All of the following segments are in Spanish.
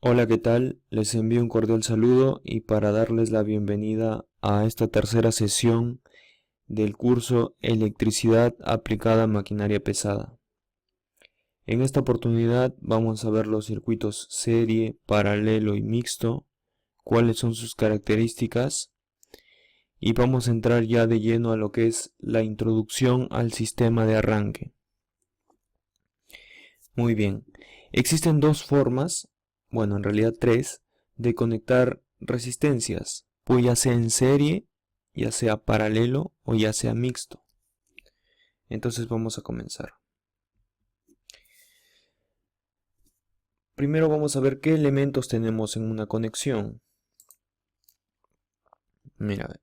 Hola, ¿qué tal? Les envío un cordial saludo y para darles la bienvenida a esta tercera sesión del curso Electricidad aplicada a maquinaria pesada. En esta oportunidad vamos a ver los circuitos serie, paralelo y mixto, cuáles son sus características y vamos a entrar ya de lleno a lo que es la introducción al sistema de arranque. Muy bien, existen dos formas, bueno, en realidad tres, de conectar resistencias, pues ya sea en serie, ya sea paralelo o ya sea mixto. Entonces vamos a comenzar. Primero vamos a ver qué elementos tenemos en una conexión. Mira,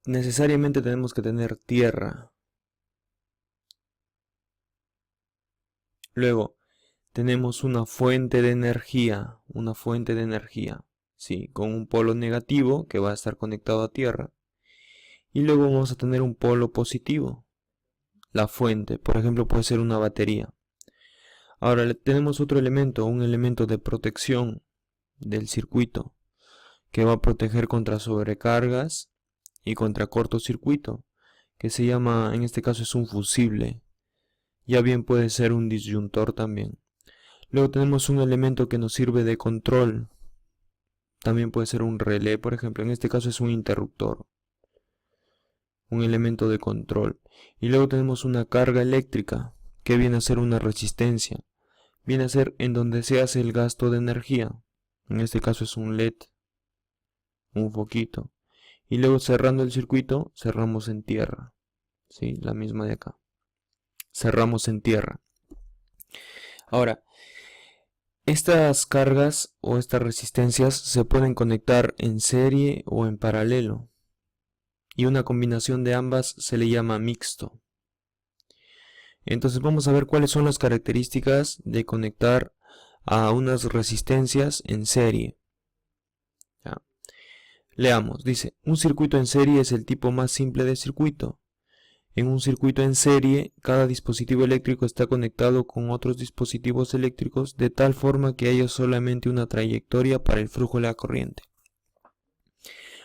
necesariamente tenemos que tener tierra. Luego, tenemos una fuente de energía, sí, con un polo negativo que va a estar conectado a tierra. Y luego vamos a tener un polo positivo, la fuente, por ejemplo, puede ser una batería. Ahora tenemos otro elemento, un elemento de protección del circuito, que va a proteger contra sobrecargas y contra cortocircuito, que se llama, en este caso es un fusible, ya bien puede ser un disyuntor también. Luego tenemos un elemento que nos sirve de control, también puede ser un relé, por ejemplo, en este caso es un interruptor, un elemento de control. Y luego tenemos una carga eléctrica, que viene a ser una resistencia, viene a ser en donde se hace el gasto de energía, en este caso es un LED, un foquito. Y luego cerrando el circuito, cerramos en tierra, ¿sí? La misma de acá, cerramos en tierra. Ahora, estas cargas o estas resistencias se pueden conectar en serie o en paralelo, y una combinación de ambas se le llama mixto. Entonces vamos a ver cuáles son las características de conectar a unas resistencias en serie. ¿Ya? Leamos, dice, un circuito en serie es el tipo más simple de circuito. En un circuito en serie, cada dispositivo eléctrico está conectado con otros dispositivos eléctricos de tal forma que haya solamente una trayectoria para el flujo de la corriente.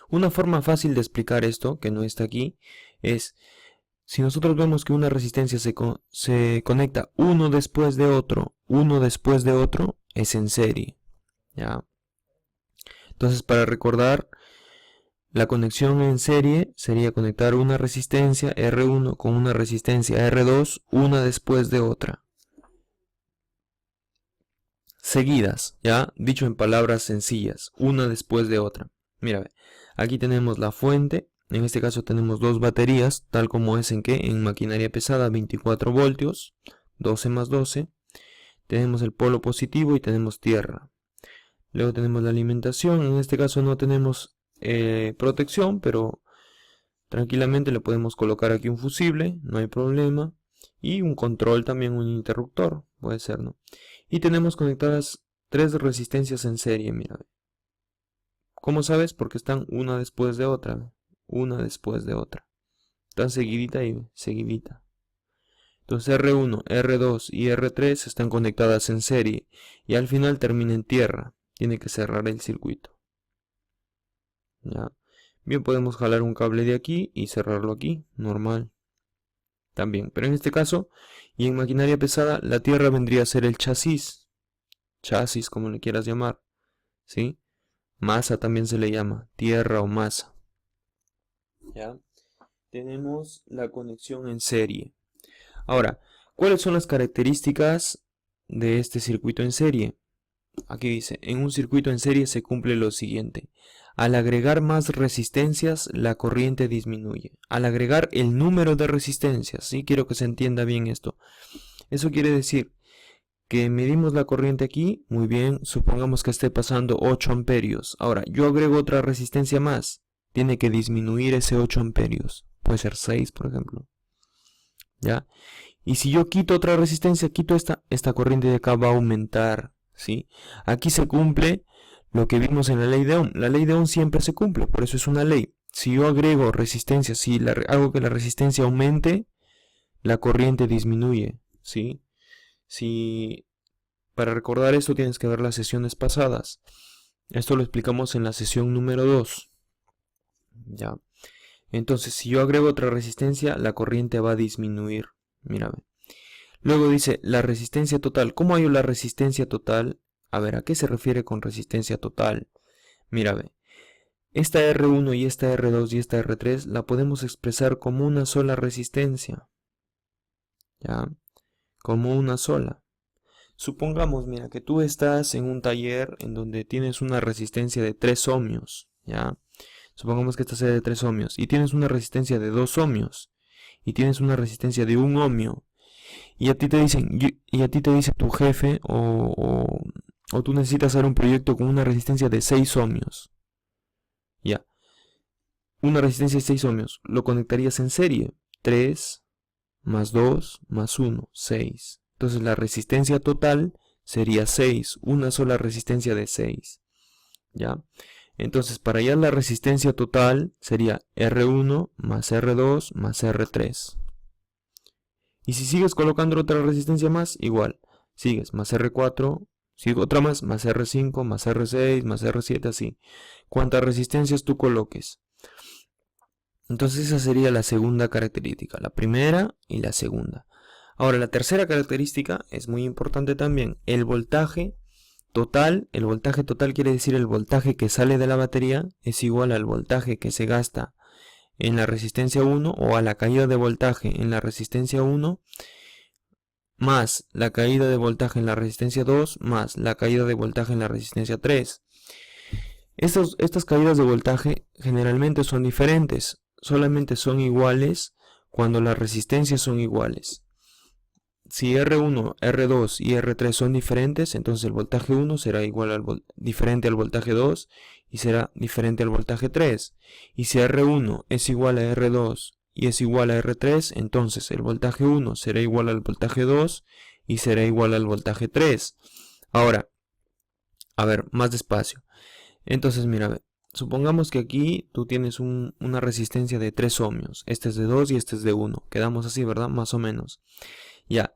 Una forma fácil de explicar esto, que no está aquí, es si nosotros vemos que una resistencia se conecta uno después de otro, es en serie. ¿Ya? Entonces, para recordar, la conexión en serie sería conectar una resistencia R1 con una resistencia R2, una después de otra. Seguidas, ya dicho en palabras sencillas, una después de otra. Mira, aquí tenemos la fuente, en este caso tenemos dos baterías, tal como es en maquinaria pesada, 24 voltios, 12 más 12. Tenemos el polo positivo y tenemos tierra. Luego tenemos la alimentación, en este caso no tenemos protección, pero tranquilamente le podemos colocar aquí un fusible, no hay problema. Y un control también, un interruptor, puede ser, ¿no? Y tenemos conectadas tres resistencias en serie, mira. ¿Cómo sabes? Porque están una después de otra, una después de otra. Están seguidita y seguidita. Entonces R1, R2 y R3 están conectadas en serie y al final termina en tierra. Tiene que cerrar el circuito. ¿Ya? Bien, podemos jalar un cable de aquí y cerrarlo aquí, normal. También, pero en este caso, y en maquinaria pesada, la tierra vendría a ser el chasis. Chasis, como le quieras llamar. ¿Sí? Masa también se le llama, tierra o masa. ¿Ya? Tenemos la conexión en serie. Ahora, ¿cuáles son las características de este circuito en serie? Aquí dice, en un circuito en serie se cumple lo siguiente. Al agregar más resistencias, la corriente disminuye. Al agregar el número de resistencias, sí quiero que se entienda bien esto. Eso quiere decir que medimos la corriente aquí, muy bien, supongamos que esté pasando 8 amperios. Ahora, yo agrego otra resistencia más, tiene que disminuir ese 8 amperios. Puede ser 6, por ejemplo. ¿Ya? Y si yo quito otra resistencia, quito esta corriente de acá va a aumentar, ¿sí? Aquí se cumple lo que vimos en la ley de Ohm. La ley de Ohm siempre se cumple, por eso es una ley. Si yo agrego resistencia, si hago que la resistencia aumente, la corriente disminuye, ¿sí? Si Para recordar esto tienes que ver las sesiones pasadas. Esto lo explicamos en la sesión número 2. Ya. Entonces, si yo agrego otra resistencia, la corriente va a disminuir. Mírame. Luego dice la resistencia total. ¿Cómo hallo la resistencia total? A ver, ¿a qué se refiere con resistencia total? Mírame. Esta R1 y esta R2 y esta R3 la podemos expresar como una sola resistencia. ¿Ya? Como una sola. Supongamos, mira, que tú estás en un taller en donde tienes una resistencia de 3 ohmios, ¿ya? Supongamos que esta sea de 3 ohmios y tienes una resistencia de 2 ohmios y tienes una resistencia de 1 ohmio y a ti te dicen, y a ti te dice tu jefe o tú necesitas hacer un proyecto con una resistencia de 6 ohmios, ¿ya? Una resistencia de 6 ohmios, lo conectarías en serie, 3 más 2 más 1, 6. Entonces la resistencia total sería 6, una sola resistencia de 6, ¿ya? Entonces para hallar la resistencia total sería R1 más R2 más R3. Y si sigues colocando otra resistencia más, igual, sigues más R4, sigue otra más R5, más R6, más R7, así. Cuantas resistencias tú coloques. Entonces esa sería la segunda característica, la primera y la segunda. Ahora la tercera característica es muy importante también, el voltaje total. El voltaje total quiere decir el voltaje que sale de la batería es igual al voltaje que se gasta en la resistencia 1 o a la caída de voltaje en la resistencia 1 más la caída de voltaje en la resistencia 2 más la caída de voltaje en la resistencia 3. Estas caídas de voltaje generalmente son diferentes, solamente son iguales cuando las resistencias son iguales. Si R1, R2 y R3 son diferentes, entonces el voltaje 1 será igual diferente al voltaje 2 y será diferente al voltaje 3. Y si R1 es igual a R2 y es igual a R3, entonces el voltaje 1 será igual al voltaje 2 y será igual al voltaje 3. Ahora, a ver, más despacio. Entonces, mira, supongamos que aquí tú tienes una resistencia de 3 ohmios. Este es de 2 y este es de 1. Quedamos así, ¿verdad? Más o menos. Ya.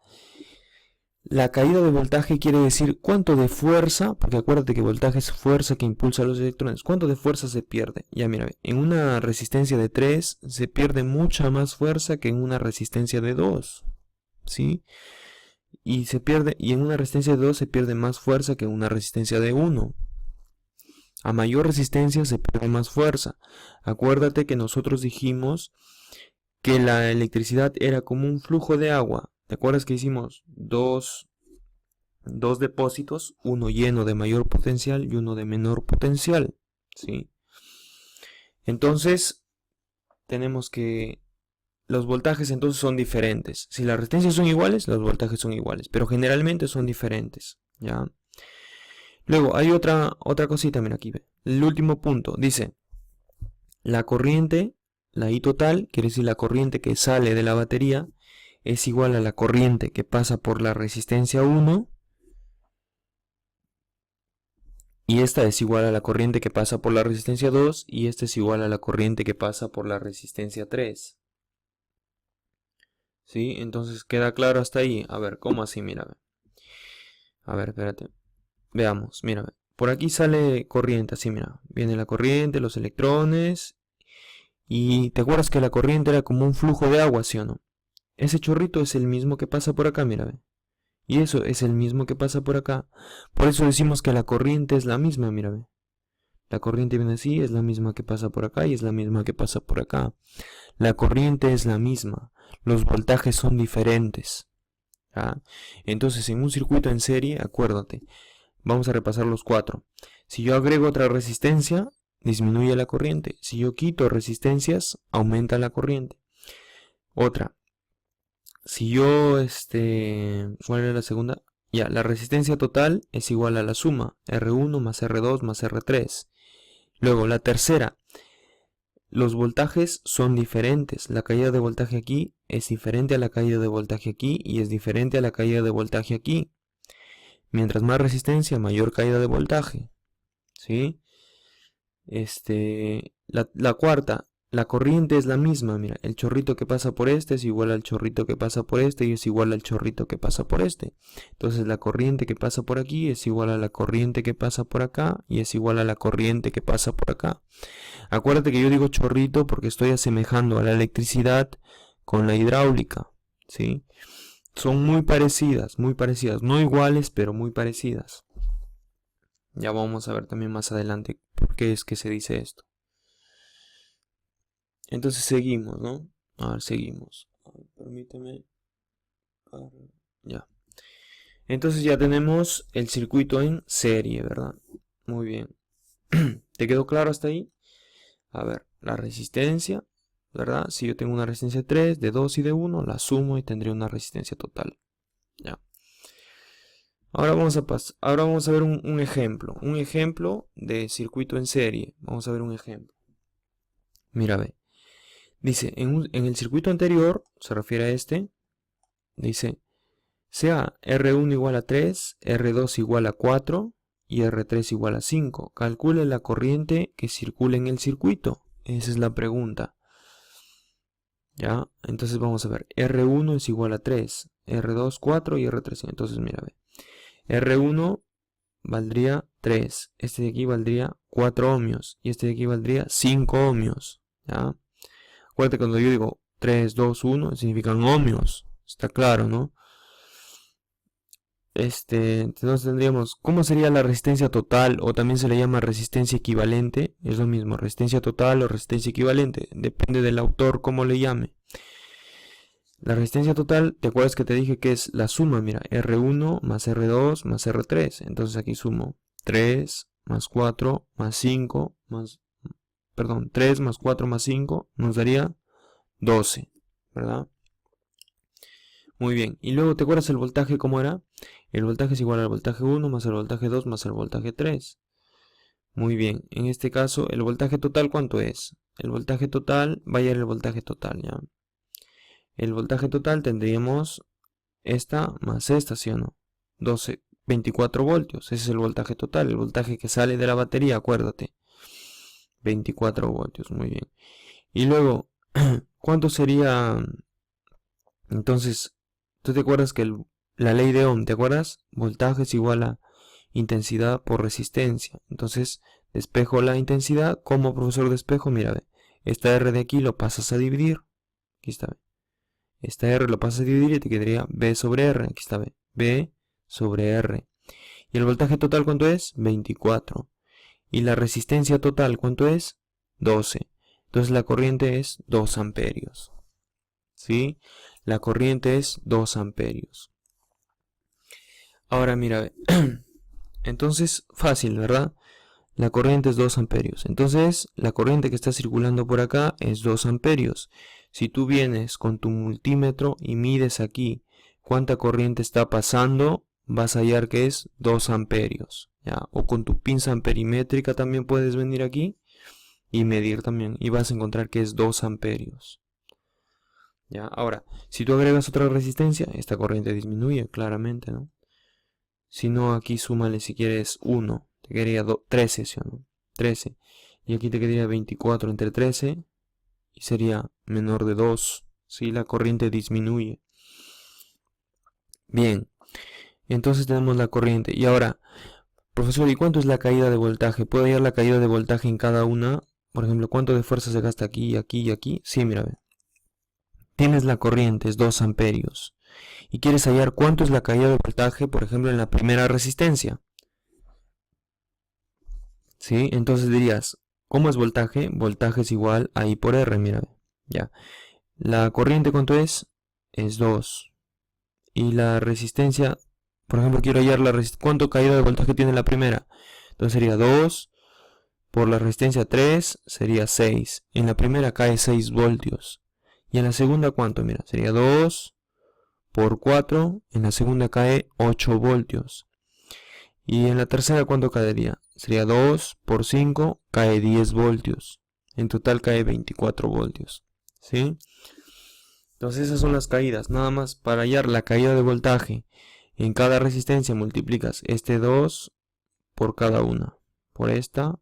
La caída de voltaje quiere decir cuánto de fuerza, porque acuérdate que voltaje es fuerza que impulsa a los electrones. ¿Cuánto de fuerza se pierde? Ya mira, en una resistencia de 3 se pierde mucha más fuerza que en una resistencia de 2. ¿Sí? Y en una resistencia de 2 se pierde más fuerza que en una resistencia de 1. A mayor resistencia se pierde más fuerza. Acuérdate que nosotros dijimos que la electricidad era como un flujo de agua. ¿Te acuerdas que hicimos dos depósitos? Uno lleno de mayor potencial y uno de menor potencial. ¿Sí? Entonces, tenemos que los voltajes entonces son diferentes. Si las resistencias son iguales, los voltajes son iguales. Pero generalmente son diferentes. ¿Ya? Luego, hay otra cosita, mira aquí. El último punto. Dice, la corriente, la I total, quiere decir la corriente que sale de la batería, es igual a la corriente que pasa por la resistencia 1 y esta es igual a la corriente que pasa por la resistencia 2 y esta es igual a la corriente que pasa por la resistencia 3. ¿Sí? Entonces queda claro hasta ahí. A ver, ¿cómo así? Mira. A ver, espérate. Veamos, mira. Por aquí sale corriente, así mira. Viene la corriente, los electrones. Y te acuerdas que la corriente era como un flujo de agua, ¿sí o no? Ese chorrito es el mismo que pasa por acá, mira, ve. Y eso es el mismo que pasa por acá. Por eso decimos que la corriente es la misma, mira, ve. La corriente viene así, es la misma que pasa por acá y es la misma que pasa por acá. La corriente es la misma. Los voltajes son diferentes. ¿Ah? Entonces, en un circuito en serie, acuérdate, vamos a repasar los 4. Si yo agrego otra resistencia, disminuye la corriente. Si yo quito resistencias, aumenta la corriente. Otra. Si yo, ¿cuál era la segunda? Ya, la resistencia total es igual a la suma, R1 más R2 más R3. Luego, la tercera, los voltajes son diferentes. La caída de voltaje aquí es diferente a la caída de voltaje aquí y es diferente a la caída de voltaje aquí. Mientras más resistencia, mayor caída de voltaje. ¿Sí? La cuarta, la corriente es la misma, mira, el chorrito que pasa por este es igual al chorrito que pasa por este y es igual al chorrito que pasa por este. Entonces la corriente que pasa por aquí es igual a la corriente que pasa por acá y es igual a la corriente que pasa por acá. Acuérdate que yo digo chorrito porque estoy asemejando a la electricidad con la hidráulica, ¿sí? Son muy parecidas, no iguales, pero muy parecidas. Ya vamos a ver también más adelante por qué es que se dice esto. Entonces seguimos, ¿no? A ver, seguimos. A ver, permíteme. Ya. Entonces ya tenemos el circuito en serie, ¿verdad? Muy bien. ¿Te quedó claro hasta ahí? A ver, la resistencia, ¿verdad? Si yo tengo una resistencia de 3, de 2 y de 1, la sumo y tendré una resistencia total. Ya. Ahora vamos a ver un ejemplo de circuito en serie. Vamos a ver un ejemplo. Mira, ve. Dice, en el circuito anterior, se refiere a este, dice, sea R1 igual a 3, R2 igual a 4 y R3 igual a 5. Calcule la corriente que circula en el circuito. Esa es la pregunta. ¿Ya? Entonces vamos a ver, R1 es igual a 3, R2 4 y R3 5. Entonces mira, ve. R1 valdría 3, este de aquí valdría 4 ohmios y este de aquí valdría 5 ohmios. ¿Ya? Acuérdate cuando yo digo 3, 2, 1 significan ohmios. Está claro, ¿no? Entonces tendríamos, ¿cómo sería la resistencia total? O también se le llama resistencia equivalente. Es lo mismo, resistencia total o resistencia equivalente. Depende del autor cómo le llame. La resistencia total, ¿te acuerdas que te dije que es la suma? Mira, R1 más R2 más R3. Entonces aquí sumo 3 más 4 más 5 más... Perdón, 3 más 4 más 5 nos daría 12, ¿verdad? Muy bien. Y luego, ¿te acuerdas el voltaje cómo era? El voltaje es igual al voltaje 1 más el voltaje 2 más el voltaje 3. Muy bien. En este caso, ¿el voltaje total cuánto es? El voltaje total va a ser el voltaje total, ¿ya? El voltaje total tendríamos esta más esta, ¿sí o no? 24 voltios. Ese es el voltaje total. El voltaje que sale de la batería, acuérdate. 24 voltios, muy bien. Y luego, ¿cuánto sería? Entonces, ¿tú te acuerdas que la ley de Ohm, ¿te acuerdas? Voltaje es igual a intensidad por resistencia. Entonces, despejo la intensidad. Como profesor de espejo, mira, ve, esta R de aquí lo pasas a dividir. Aquí está, ve. Esta R lo pasas a dividir y te quedaría B sobre R. Aquí está, ve. B sobre R. ¿Y el voltaje total cuánto es? 24. ¿Y la resistencia total cuánto es? 12. Entonces la corriente es 2 amperios. ¿Sí? La corriente es 2 amperios. Ahora mira, entonces fácil, ¿verdad? La corriente es 2 amperios. Entonces la corriente que está circulando por acá es 2 amperios. Si tú vienes con tu multímetro y mides aquí cuánta corriente está pasando, vas a hallar que es 2 amperios. ¿Ya? O con tu pinza amperimétrica también puedes venir aquí y medir también. Y vas a encontrar que es 2 amperios. ¿Ya? Ahora, si tú agregas otra resistencia, esta corriente disminuye claramente, ¿no? Si no, aquí súmale si quieres 1, te quedaría 13, ¿sí o no? 13. Y aquí te quedaría 24 entre 13 y sería menor de 2, ¿sí? La corriente disminuye. Bien, entonces tenemos la corriente. Y ahora, profesor, ¿y cuánto es la caída de voltaje? ¿Puedo hallar la caída de voltaje en cada una? Por ejemplo, ¿cuánto de fuerza se gasta aquí, aquí y aquí? Sí, mira, ve. Tienes la corriente, es 2 amperios. Y quieres hallar cuánto es la caída de voltaje, por ejemplo, en la primera resistencia. ¿Sí? Entonces dirías, ¿cómo es voltaje? Voltaje es igual a I por R, mira. Ya. ¿La corriente cuánto es? Es 2. Y la resistencia, por ejemplo, quiero hallar cuánto caída de voltaje tiene la primera. Entonces sería 2 por la resistencia 3, sería 6. En la primera cae 6 voltios. Y en la segunda, ¿cuánto? Mira, sería 2 por 4. En la segunda cae 8 voltios. Y en la tercera, ¿cuánto caería? Sería 2 por 5, cae 10 voltios. En total cae 24 voltios. ¿Sí? Entonces esas son las caídas. Nada más para hallar la caída de voltaje en cada resistencia multiplicas este 2 por cada una. Por esta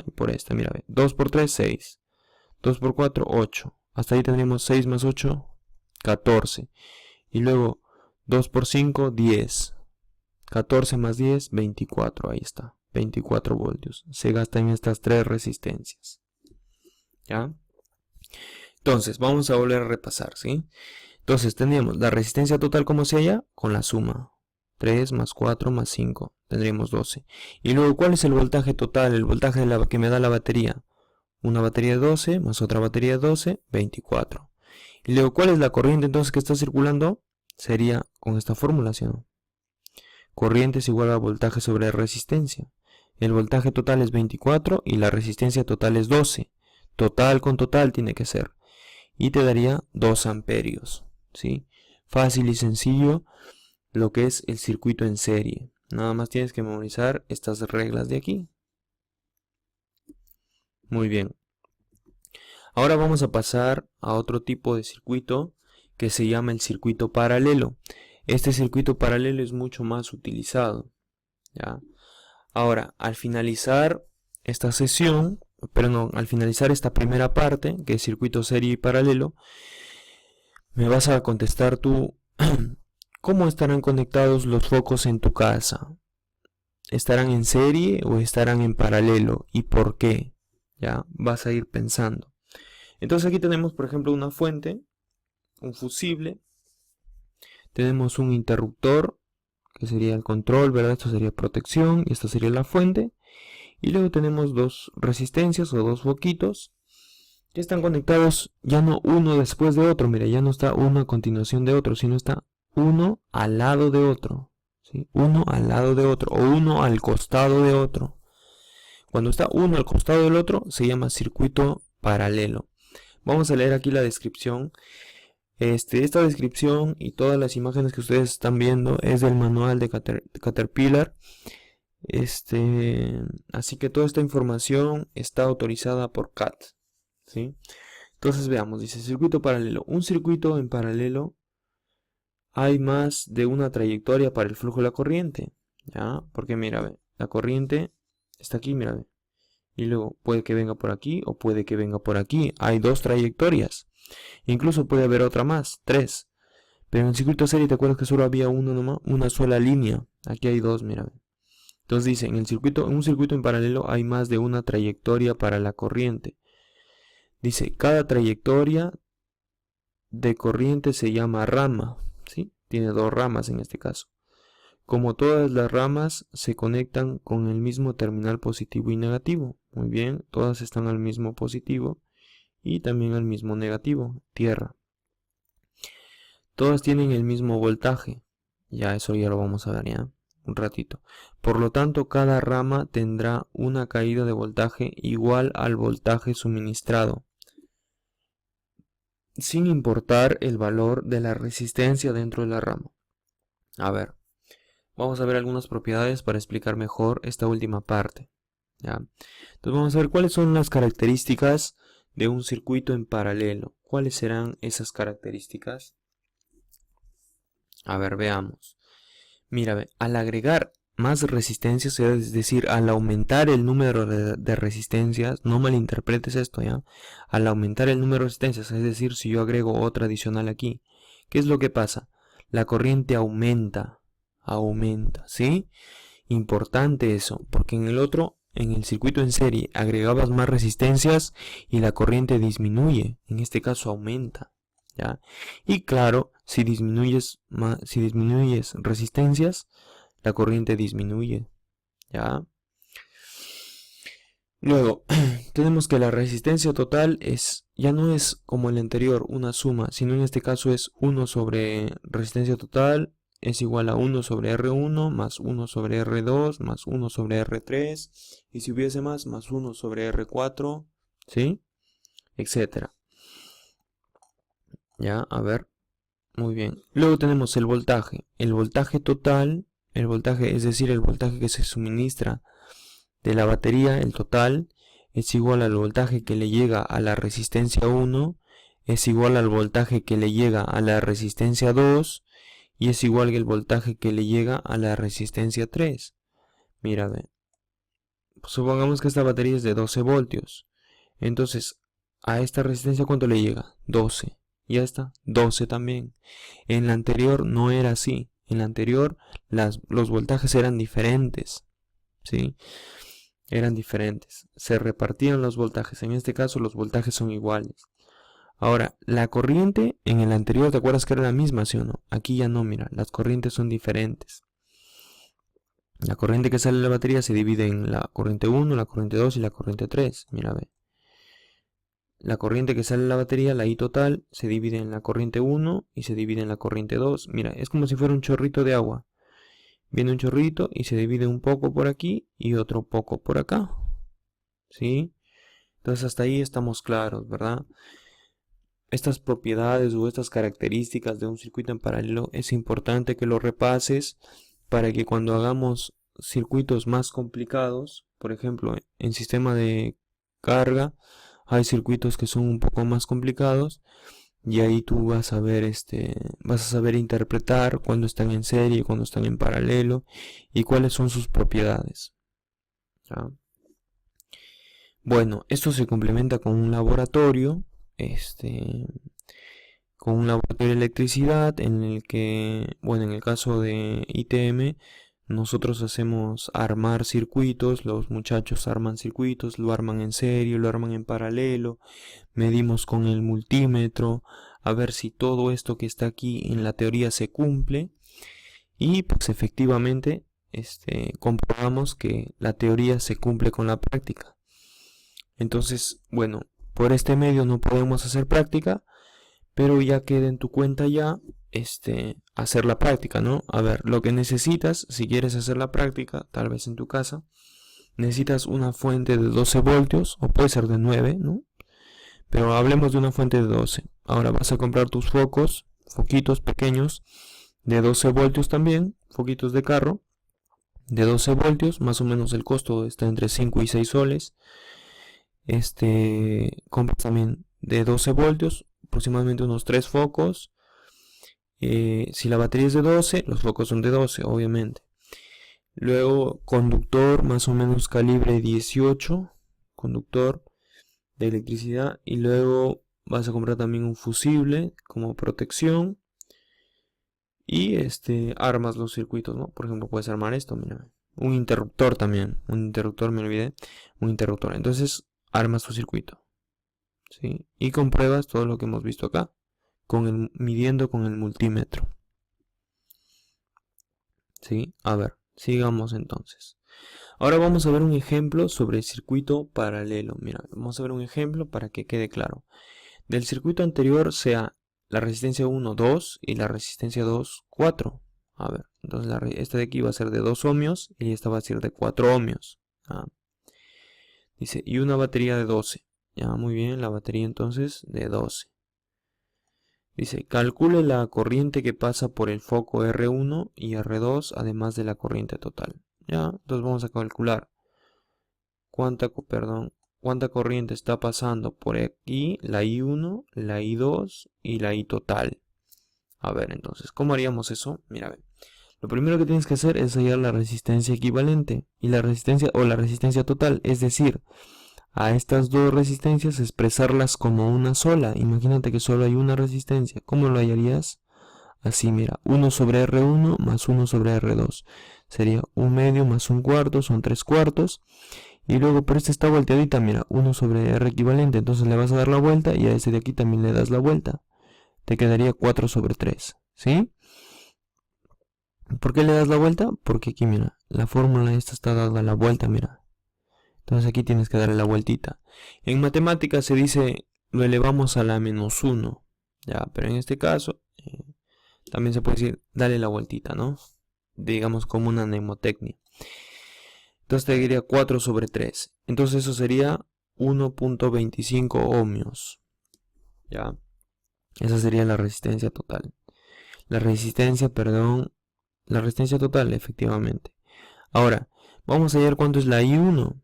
y por esta. Mira, 2 por 3, 6. 2 por 4, 8. Hasta ahí tendríamos 6 más 8, 14. Y luego 2 por 5, 10. 14 más 10, 24. Ahí está, 24 voltios. Se gastan estas tres resistencias. ¿Ya? Entonces, vamos a volver a repasar, ¿sí? Entonces, tendríamos la resistencia total como se halla con la suma. 3 más 4 más 5. Tendríamos 12. Y luego, ¿cuál es el voltaje total? El voltaje que me da la batería. Una batería de 12 más otra batería de 12, 24. Y luego, ¿cuál es la corriente entonces que está circulando? Sería con esta fórmula, ¿sí o no? Corriente es igual a voltaje sobre resistencia. El voltaje total es 24 y la resistencia total es 12. Total con total tiene que ser. Y te daría 2 amperios. ¿Sí? Fácil y sencillo lo que es el circuito en serie. Nada más tienes que memorizar estas reglas de aquí. Muy bien. Ahora vamos a pasar a otro tipo de circuito que se llama el circuito paralelo. Este circuito paralelo es mucho más utilizado. ¿Ya? Ahora, al finalizar esta sesión, al finalizar esta primera parte, que es circuito serie y paralelo, me vas a contestar tú, ¿cómo estarán conectados los focos en tu casa? ¿Estarán en serie o estarán en paralelo? ¿Y por qué? Ya vas a ir pensando. Entonces aquí tenemos, por ejemplo, una fuente, un fusible, tenemos un interruptor, que sería el control, ¿verdad? Esto sería protección y esto sería la fuente. Y luego tenemos dos resistencias o dos foquitos que están conectados ya no uno después de otro. Mira, ya no está uno a continuación de otro, sino está uno al lado de otro. ¿Sí? Uno al lado de otro o uno al costado de otro. Cuando está uno al costado del otro se llama circuito paralelo. Vamos a leer aquí la descripción. Esta descripción y todas las imágenes que ustedes están viendo es del manual de Caterpillar. Así que toda esta información está autorizada por CAT. ¿Sí? Entonces veamos, dice circuito paralelo. Un circuito en paralelo hay más de una trayectoria para el flujo de la corriente. ¿Ya? Porque mira, ve, la corriente está aquí, mira, ve. Y luego puede que venga por aquí o puede que venga por aquí. Hay dos trayectorias. Incluso puede haber otra más, 3. Pero en el circuito serie te acuerdas que solo había uno nomás, una sola línea. Aquí hay dos, mira. Entonces dice, en un circuito en paralelo hay más de una trayectoria para la corriente. Dice, cada trayectoria de corriente se llama rama, ¿sí? Tiene dos ramas en este caso. Como todas las ramas se conectan con el mismo terminal positivo y negativo. Muy bien, todas están al mismo positivo y también al mismo negativo, tierra. Todas tienen el mismo voltaje. Ya eso ya lo vamos a ver ya un ratito. Por lo tanto, cada rama tendrá una caída de voltaje igual al voltaje suministrado, sin importar el valor de la resistencia dentro de la rama. A ver, vamos a ver algunas propiedades para explicar mejor esta última parte. ¿Ya? Entonces vamos a ver cuáles son las características de un circuito en paralelo. ¿Cuáles serán esas características? A ver, veamos. Mira, al agregar más resistencias, es decir, al aumentar el número de resistencias, no malinterpretes esto, ¿ya? Al aumentar el número de resistencias, es decir, si yo agrego otra adicional aquí, ¿qué es lo que pasa? La corriente aumenta, ¿sí? Importante eso, porque en el otro, en el circuito en serie, agregabas más resistencias y la corriente disminuye, en este caso aumenta. ¿Ya? Y claro, si disminuyes resistencias, la corriente disminuye. ¿Ya? Luego, tenemos que la resistencia total ya no es como el anterior una suma, sino en este caso es 1 sobre resistencia total es igual a 1 sobre R1 más 1 sobre R2 más 1 sobre R3 y si hubiese más 1 sobre R4, ¿sí? Etcétera. Ya, a ver, muy bien. Luego tenemos el voltaje. El voltaje total, es decir, el voltaje que se suministra de la batería, el total, es igual al voltaje que le llega a la resistencia 1, es igual al voltaje que le llega a la resistencia 2, y es igual que el voltaje que le llega a la resistencia 3. Mira, supongamos que esta batería es de 12 voltios. Entonces, a esta resistencia ¿cuánto le llega? 12. Y a esta 12 también. En la anterior no era así. En la anterior los voltajes eran diferentes, ¿sí? Eran diferentes. Se repartían los voltajes. En este caso los voltajes son iguales. Ahora, la corriente en el anterior, ¿te acuerdas que era la misma, sí o no? Aquí ya no, mira, las corrientes son diferentes. La corriente que sale de la batería se divide en la corriente 1, la corriente 2 y la corriente 3. Mira, ve. La corriente que sale de la batería, la I total, se divide en la corriente 1 y se divide en la corriente 2. Mira, es como si fuera un chorrito de agua. Viene un chorrito y se divide un poco por aquí y otro poco por acá. ¿Sí? Entonces hasta ahí estamos claros, ¿verdad? Estas propiedades o estas características de un circuito en paralelo es importante que lo repases para que cuando hagamos circuitos más complicados, por ejemplo, en sistema de carga, hay circuitos que son un poco más complicados y ahí tú vas a ver vas a saber interpretar cuando están en serie, cuando están en paralelo y cuáles son sus propiedades. ¿Ya? Bueno, esto se complementa con un laboratorio, con un laboratorio de electricidad en el que, bueno, en el caso de ITM, nosotros hacemos armar circuitos, los muchachos arman circuitos, lo arman en serie, lo arman en paralelo, medimos con el multímetro, a ver si todo esto que está aquí en la teoría se cumple y pues efectivamente comprobamos que la teoría se cumple con la práctica. Entonces, bueno, por este medio no podemos hacer práctica, pero ya queda en tu cuenta ya hacer la práctica, ¿no? A ver, lo que necesitas, si quieres hacer la práctica, tal vez en tu casa, necesitas una fuente de 12 voltios, o puede ser de 9, ¿no? Pero hablemos de una fuente de 12. Ahora vas a comprar tus foquitos pequeños de 12 voltios también, foquitos de carro, de 12 voltios, más o menos el costo está entre 5 y 6 soles. Compras también de 12 voltios, aproximadamente unos 3 focos. Si la batería es de 12, los focos son de 12, obviamente. Luego, conductor más o menos calibre 18, conductor de electricidad. Y luego vas a comprar también un fusible como protección. Y armas los circuitos, ¿no? Por ejemplo, puedes armar esto, mira. Un interruptor también. Un interruptor, me olvidé. Un interruptor. Entonces, armas tu circuito. ¿Sí? Y compruebas todo lo que hemos visto acá. Midiendo con el multímetro. ¿Sí? A ver, sigamos entonces. Ahora vamos a ver un ejemplo sobre el circuito paralelo. Mira, vamos a ver un ejemplo para que quede claro. Del circuito anterior sea la resistencia 1, 2 y la resistencia 2, 4. A ver, entonces esta de aquí va a ser de 2 ohmios y esta va a ser de 4 ohmios. Dice, y una batería de 12. Ya, muy bien, la batería entonces de 12. Dice, calcule la corriente que pasa por el foco R1 y R2, además de la corriente total. Ya, entonces vamos a calcular cuánta corriente está pasando por aquí, la I1, la I2 y la I total. A ver, entonces, ¿cómo haríamos eso? Mira, a ver. Lo primero que tienes que hacer es hallar la resistencia equivalente y la resistencia total, es decir, a estas dos resistencias expresarlas como una sola. Imagínate que solo hay una resistencia. ¿Cómo lo hallarías? Así, mira, 1 sobre R1 más 1 sobre R2. Sería 1 medio más 1 cuarto, son 3 cuartos. Y luego, pero esta está volteadita, mira, 1 sobre R equivalente. Entonces le vas a dar la vuelta y a este de aquí también le das la vuelta. Te quedaría 4 sobre 3, ¿sí? ¿Por qué le das la vuelta? Porque aquí, mira, la fórmula esta está dada a la vuelta, mira. Entonces aquí tienes que darle la vueltita. En matemáticas se dice lo elevamos a la menos 1. Ya, pero en este caso también se puede decir dale la vueltita, ¿no? Digamos como una mnemotecnia. Entonces te diría 4 sobre 3. Entonces eso sería 1.25 ohmios. Ya. Esa sería la resistencia total. La resistencia total, efectivamente. Ahora, vamos a ver cuánto es la I1.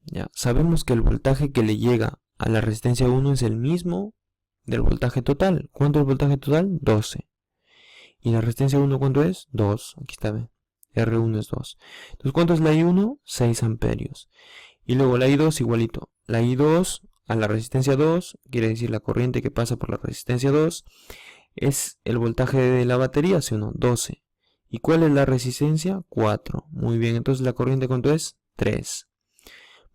Ya, sabemos que el voltaje que le llega a la resistencia 1 es el mismo del voltaje total. ¿Cuánto es el voltaje total? 12. ¿Y la resistencia 1 cuánto es? 2. Aquí está, ¿ve? R1 es 2. Entonces, ¿cuánto es la I1? 6 amperios. Y luego la I2 igualito. La I2 a la resistencia 2, quiere decir la corriente que pasa por la resistencia 2, es el voltaje de la batería, ¿sí o no? 12. ¿Y cuál es la resistencia? 4. Muy bien, entonces la corriente, ¿cuánto es? 3.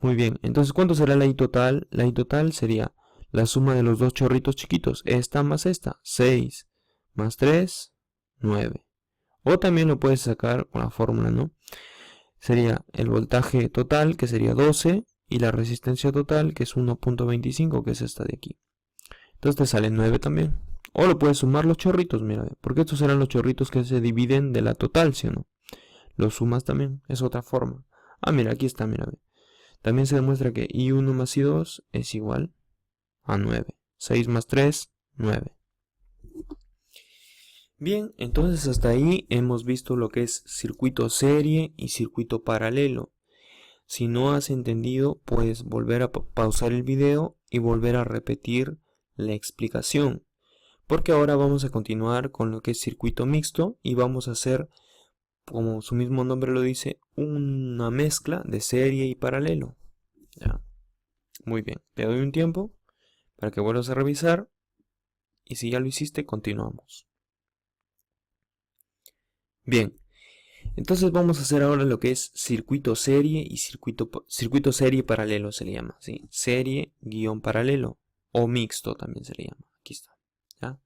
Muy bien, entonces ¿cuánto será la I total? La I total sería la suma de los dos chorritos chiquitos, esta más esta, 6 más 3, 9. O también lo puedes sacar con la fórmula, ¿no? Sería el voltaje total, que sería 12, y la resistencia total, que es 1.25, que es esta de aquí. Entonces te sale 9 también. O lo puedes sumar los chorritos, mira, porque estos serán los chorritos que se dividen de la total, ¿sí o no? Los sumas también, es otra forma. Ah, mira, aquí está, mira. También se demuestra que I1 más I2 es igual a 9. 6 más 3, 9. Bien, entonces hasta ahí hemos visto lo que es circuito serie y circuito paralelo. Si no has entendido, puedes volver a pausar el video y volver a repetir la explicación. Porque ahora vamos a continuar con lo que es circuito mixto y vamos a hacer, como su mismo nombre lo dice, una mezcla de serie y paralelo. ¿Ya? Muy bien, te doy un tiempo para que vuelvas a revisar y si ya lo hiciste, continuamos. Bien, entonces vamos a hacer ahora lo que es circuito serie y circuito serie paralelo se le llama, ¿sí? Serie guión paralelo o mixto también se le llama. Aquí está, ¿ya?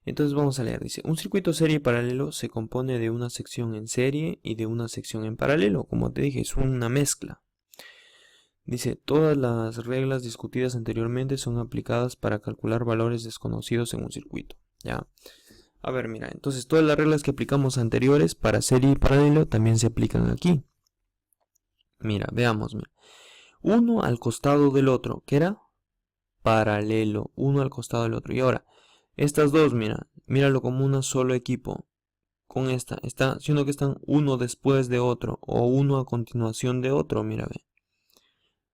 Entonces vamos a leer, dice, un circuito serie paralelo se compone de una sección en serie y de una sección en paralelo, como te dije, es una mezcla. Dice, todas las reglas discutidas anteriormente son aplicadas para calcular valores desconocidos en un circuito, ¿ya? A ver, mira, entonces todas las reglas que aplicamos anteriores para serie y paralelo también se aplican aquí. Mira, veamos, mira. Uno al costado del otro, ¿qué era? Paralelo, uno al costado del otro. Y ahora, estas dos, mira, míralo como un solo equipo. Con esta, está, siendo que están uno después de otro o uno a continuación de otro, mira, ve.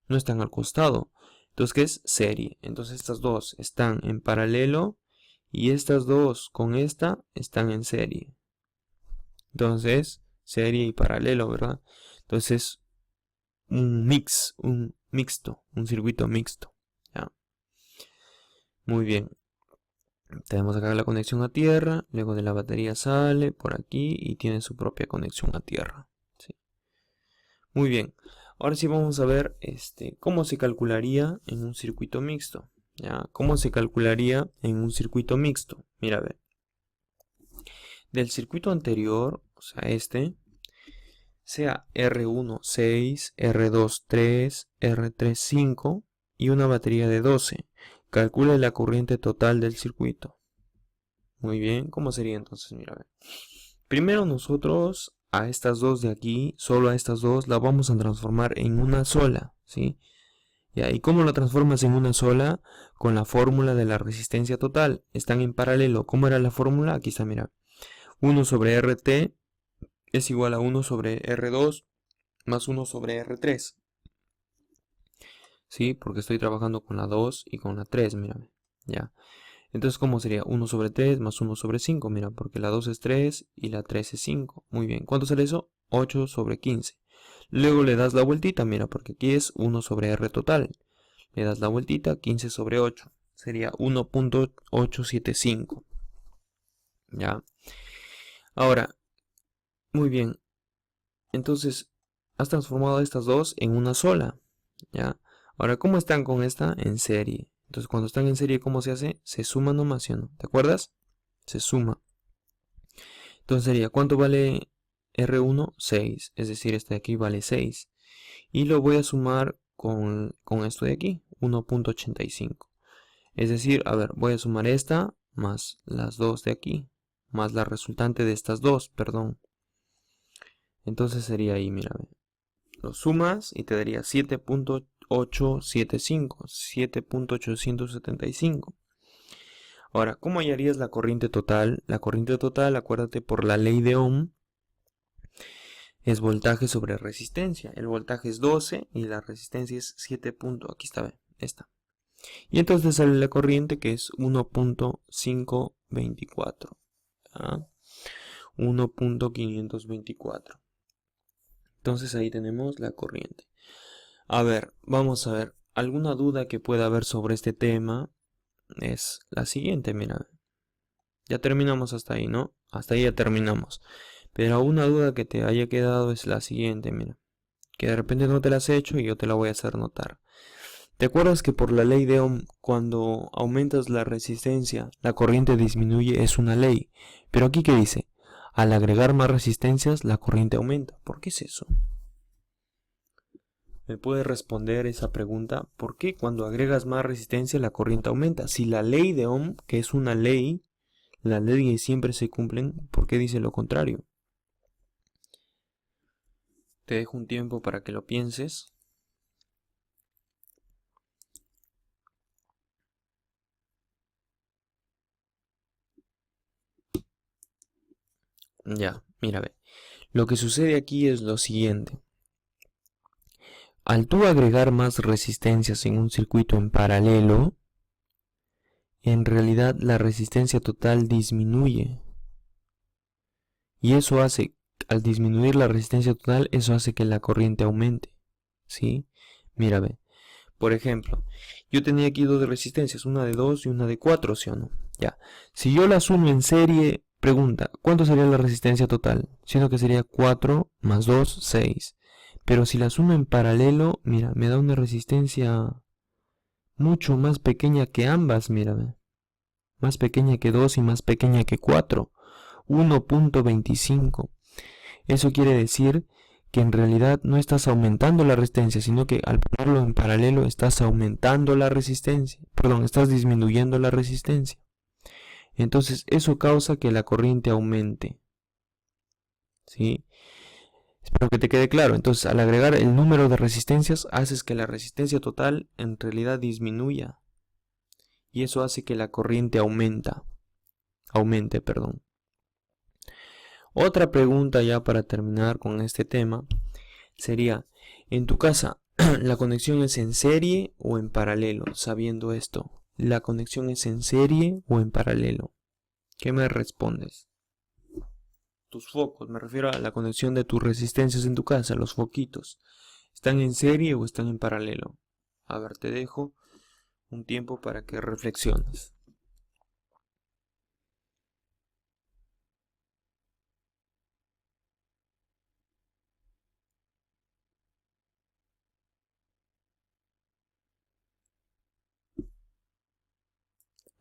No están al costado. Entonces, ¿qué es? Serie. Entonces estas dos están en paralelo y estas dos con esta están en serie. Entonces, serie y paralelo, ¿verdad? Entonces, un mixto, un circuito mixto. ¿Ya? Muy bien. Tenemos acá la conexión a tierra, luego de la batería sale por aquí y tiene su propia conexión a tierra. ¿Sí? Muy bien. Ahora sí vamos a ver cómo se calcularía en un circuito mixto. ¿Ya? ¿Cómo se calcularía en un circuito mixto? Mira, a ver. Del circuito anterior, o sea sea R1 6, R2 3, R3 5 y una batería de 12. Calcule la corriente total del circuito. Muy bien, ¿cómo sería entonces? Mira, a ver. Primero nosotros a estas dos de aquí, solo a estas dos, la vamos a transformar en una sola, ¿sí? Ya, ¿y cómo la transformas en una sola? Con la fórmula de la resistencia total. Están en paralelo. ¿Cómo era la fórmula? Aquí está, mira. 1 sobre RT es igual a 1 sobre R2 más 1 sobre R3. ¿Sí? Porque estoy trabajando con la 2 y con la 3, mírame. Ya. Entonces, ¿cómo sería? 1 sobre 3 más 1 sobre 5, mira, porque la 2 es 3 y la 3 es 5. Muy bien, ¿cuánto sale eso? 8 sobre 15. Luego le das la vueltita, mira, porque aquí es 1 sobre R total. Le das la vueltita, 15 sobre 8. Sería 1.875. Ya. Ahora, muy bien. Entonces, has transformado estas dos en una sola. Ya. Ahora, ¿cómo están con esta? En serie. Entonces, cuando están en serie, ¿cómo se hace? Se suma nomás, ¿sí o no? ¿Te acuerdas? Se suma. Entonces sería, ¿cuánto vale R1? 6. Es decir, este de aquí vale 6. Y lo voy a sumar con esto de aquí, 1.85. Es decir, a ver, voy a sumar esta más las dos de aquí, más la resultante de estas dos, perdón. Entonces sería ahí, mira, lo sumas y te daría 7.875, 7.875. Ahora, ¿cómo hallarías la corriente total? La corriente total, acuérdate, por la ley de Ohm, es voltaje sobre resistencia. El voltaje es 12 y la resistencia es 7. Aquí está, esta. Y entonces sale la corriente que es 1.524. 1.524. Entonces ahí tenemos la corriente. A ver, vamos a ver. alguna duda que pueda haber sobre este tema es la siguiente, mira. Ya terminamos hasta ahí, ¿no? Hasta ahí ya terminamos. Pero una duda que te haya quedado es la siguiente, mira. Que de repente no te la has hecho y yo te la voy a hacer notar. ¿Te acuerdas que por la ley de Ohm, cuando aumentas la resistencia, la corriente disminuye? Es una ley. Pero aquí, ¿qué dice? Al agregar más resistencias, la corriente aumenta. ¿Por qué es eso? ¿Me puedes responder esa pregunta? ¿Por qué cuando agregas más resistencia la corriente aumenta? Si la ley de Ohm, que es una ley, las leyes siempre se cumplen, ¿por qué dice lo contrario? Te dejo un tiempo para que lo pienses. Ya, mira, ve. Lo que sucede aquí es lo siguiente. Al tú agregar más resistencias en un circuito en paralelo, en realidad la resistencia total disminuye. Y eso hace, al disminuir la resistencia total, eso hace que la corriente aumente. ¿Sí? Mira, ve. Por ejemplo, yo tenía aquí dos resistencias, una de 2 y una de 4, ¿sí o no? Ya. Si yo las uno en serie, pregunta, ¿cuánto sería la resistencia total? Siendo que sería 4 más 2, 6. Pero si las uno en paralelo, mira, me da una resistencia mucho más pequeña que ambas, mira. Más pequeña que 2 y más pequeña que 4. 1.25. Eso quiere decir que en realidad no estás aumentando la resistencia, sino que al ponerlo en paralelo estás aumentando la resistencia. Perdón, estás disminuyendo la resistencia. Entonces eso causa que la corriente aumente. ¿Sí? Espero que te quede claro. Entonces al agregar el número de resistencias haces que la resistencia total en realidad disminuya. Y eso hace que la corriente aumente, perdón. Otra pregunta ya para terminar con este tema sería, en tu casa, ¿la conexión es en serie o en paralelo? Sabiendo esto, ¿la conexión es en serie o en paralelo? ¿Qué me respondes? Tus focos, me refiero a la conexión de tus resistencias en tu casa, los foquitos, ¿están en serie o están en paralelo? A ver, te dejo un tiempo para que reflexiones.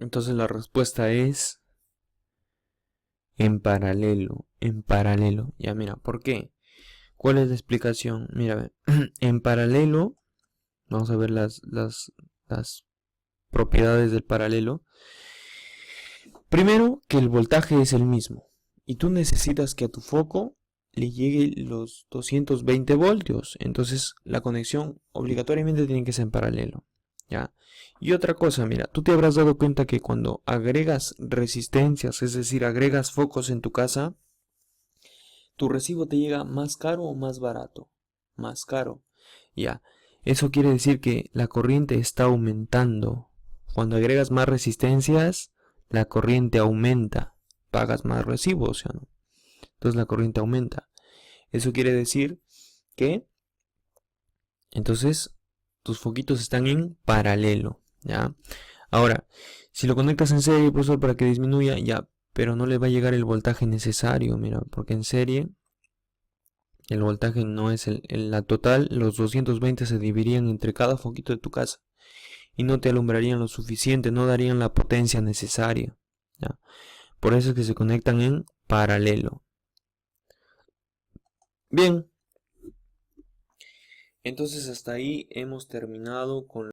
Entonces la respuesta es en paralelo, en paralelo. Ya mira, ¿por qué? ¿Cuál es la explicación? Mira, en paralelo, vamos a ver las propiedades del paralelo. Primero, que el voltaje es el mismo y tú necesitas que a tu foco le llegue los 220 voltios. Entonces la conexión obligatoriamente tiene que ser en paralelo. ¿Ya? Y otra cosa, mira, tú te habrás dado cuenta que cuando agregas resistencias, es decir, agregas focos en tu casa, ¿tu recibo te llega más caro o más barato? Más caro. Ya. Eso quiere decir que la corriente está aumentando. Cuando agregas más resistencias, la corriente aumenta. Pagas más recibos, ¿sí o no? Entonces la corriente aumenta. Eso quiere decir que entonces tus foquitos están en paralelo, ¿ya? Ahora, si lo conectas en serie, profesor, para que disminuya, ya, pero no le va a llegar el voltaje necesario, mira, porque en serie el voltaje no es la total, los 220 se dividirían entre cada foquito de tu casa y no te alumbrarían lo suficiente, no darían la potencia necesaria, ¿ya? Por eso es que se conectan en paralelo. Bien, entonces hasta ahí hemos terminado con